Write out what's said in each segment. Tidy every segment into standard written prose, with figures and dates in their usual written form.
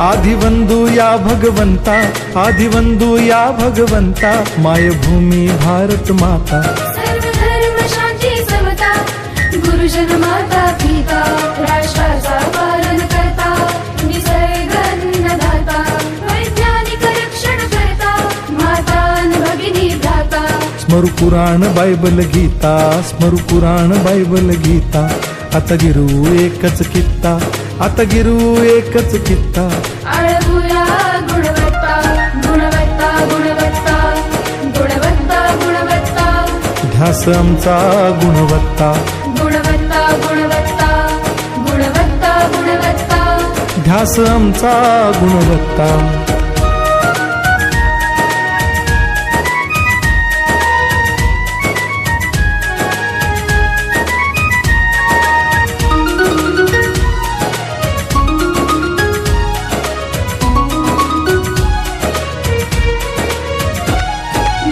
आदिवंदू या भगवंता, आदिवंदू या भगवंता, मायभूमी भारत माता। सर्व धर्म शांती समता, गुरुजन माता पिता, राष्ट्राचा पालन करता, निसर्ग अन्नदाता, वैज्ञानिक रक्षण करता, माता अन भगिनी भ्राता। स्मरू पुराण बायबल गीता, स्मरू पुराण बायबल गीता, आता गिरू एकच कित्ता, आता गिरू एकच कित्ता। आळवूया गुणवत्ता, गुणवत्ता, गुणवत्ता, गुणवत्ता, गुणवत्ता, ध्यास आमचा गुणवत्ता, गुणवत्ता, गुणवत्ता, गुणवत्ता, गुणवत्ता। ध्यास आमचा गुणवत्ता।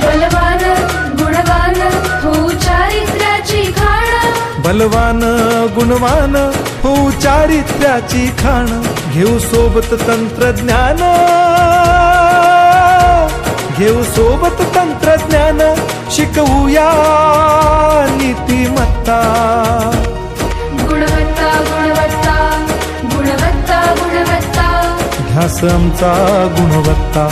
बलवान गुणवान हो चारित्र्याची खाण, बलवान गुणवान हो चारित्र्याची खाण, घेऊ सोबत तंत्रज्ञान, घेऊ सोबत तंत्रज्ञान, शिकवूया नीतिमत्ता। गुणवत्ता, गुणवत्ता, गुणवत्ता, गुणवत्ता, ध्यास आमचा गुणवत्ता,